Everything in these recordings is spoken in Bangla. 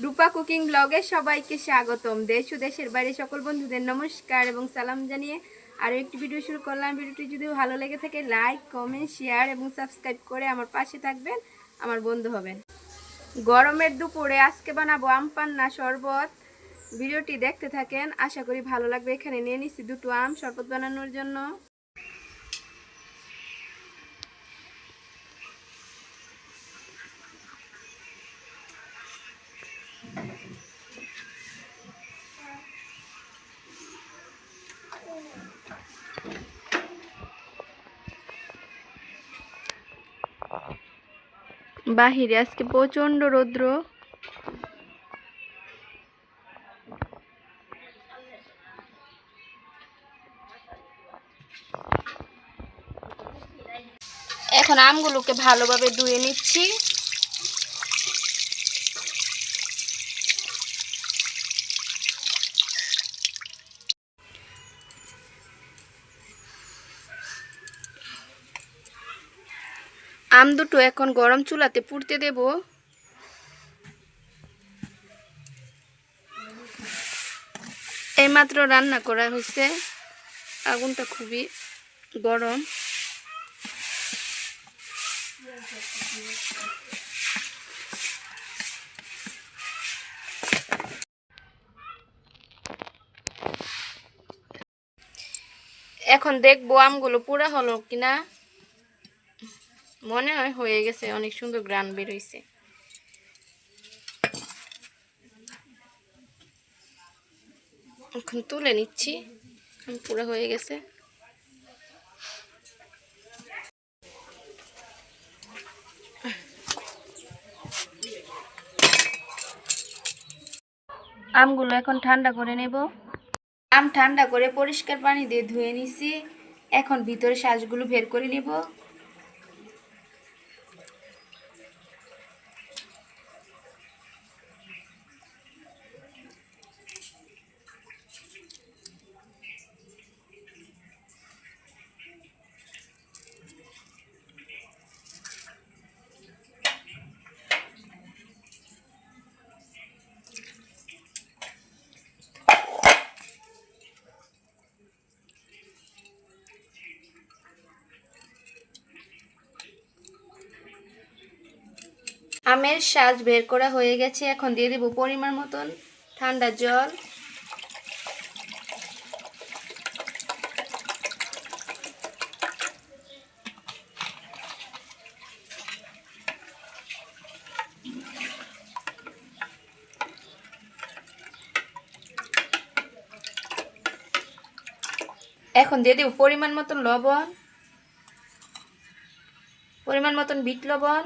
রূপা কুকিং ব্লগে সবাইকে স্বাগতম। দেশ ও দেশের বাইরে সকল বন্ধুদের নমস্কার এবং সালাম জানিয়ে আরও একটি ভিডিও শুরু করলাম। ভিডিওটি যদি ভালো লেগে থাকে লাইক, কমেন্ট, শেয়ার এবং সাবস্ক্রাইব করে আমার পাশে থাকবেন, আমার বন্ধু হবেন। গরমের দুপুরে আজকে বানাবো আম পান্না শরবত। ভিডিওটি দেখতে থাকেন, আশা করি ভালো লাগবে। এখানে নিয়ে নিচ্ছি 2টো আম শরবত বানানোর জন্য। বাহিরে আজকে প্রচন্ড রৌদ্র। এখন আমগুলোকে ভালোভাবে ধুয়ে নিচ্ছি। আম দুটো এখন গরম চুলাতে পুড়তে দেব। এইমাত্র রান্না করা হয়েছে, আগুনটা খুবই গরম। এখন দেখবো আমগুলো পুরা হলো কিনা। মনে হয় হয়ে গেছে, অনেক সুন্দর গ্রান বের হয়েছে। এখন তুলে নিচ্ছি, পুরো হয়ে গেছে। আমগুলো এখন ঠান্ডা করে নেব। আম ঠান্ডা করে পরিষ্কার পানি দিয়ে ধুয়ে নিছি। এখন ভিতরে শাঁসগুলো বের করে নেব। আমের শাঁস বের করা হয়ে গেছে। এখন দিয়ে দেব পরিমাণ মতন ঠান্ডা জল। এখন দিয়ে দেব পরিমাণ মতন লবণ, পরিমাণ মতন বিট লবণ,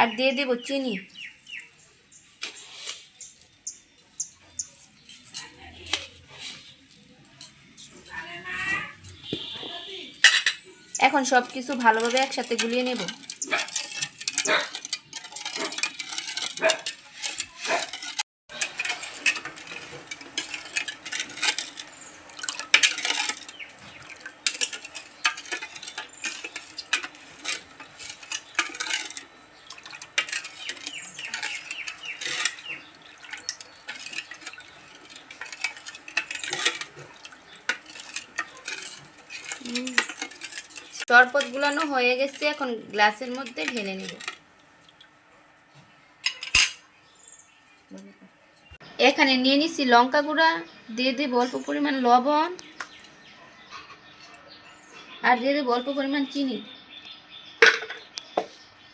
আর দিয়ে দেব চিনি। এখন সবকিছু ভালোভাবে একসাথে গুলিয়ে নেব। শরবত গুলানো হয়ে গেছে, এখন গ্লাসের মধ্যে ঢেলে নেব। এখানে নিয়ে নিছি লঙ্কা গুঁড়া, দিয়ে দেব অল্প পরিমাণ লবণ, আর দিয়ে দেব অল্প পরিমাণ চিনি।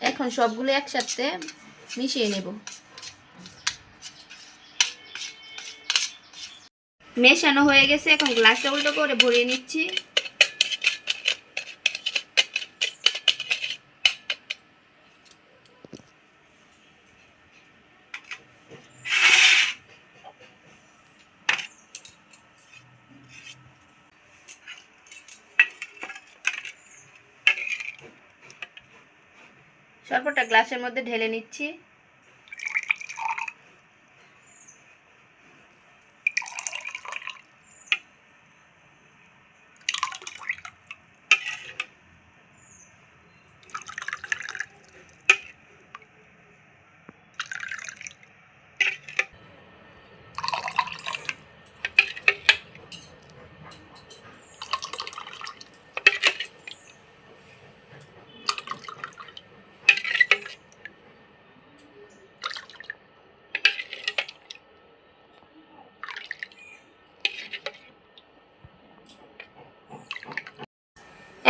এখন সবগুলো একসাথে মিশিয়ে নেব। মেশানো হয়ে গেছে, এখন গ্লাসটা উল্টো করে ভরিয়ে নিচ্ছি। শরবতটা গ্লাসের মধ্যে ঢেলে নিচ্ছি।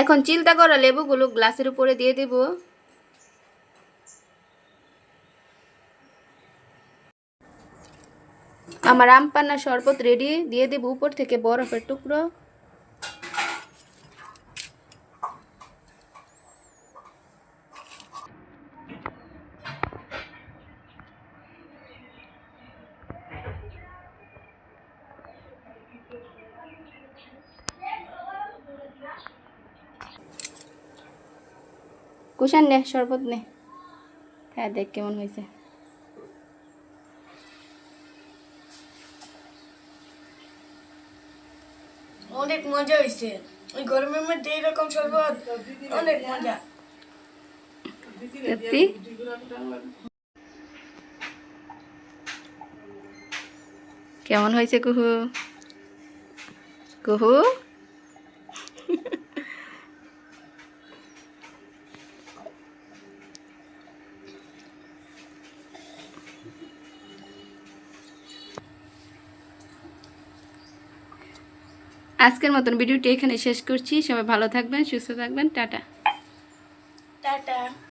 এখন চিন্তা করা লেবুগুলো গ্লাসের উপরে দিয়ে দেব। আমার আম পান্না শরবত রেডি, দিয়ে দেব উপর থেকে বরফের টুকরো। কুশান নে শরবত নে, হ্যাঁ দেখ কেমন হয়েছে। অনেক মজা হয়েছে, ওই গরমের মধ্যে এরকম শরবত অনেক মজা। সত্যি কেমন হয়েছে কুহু? কুহু আজকের মতন ভিডিওটি এখানে শেষ করছি। সবাই ভালো থাকবেন, সুস্থ থাকবেন, টাটা।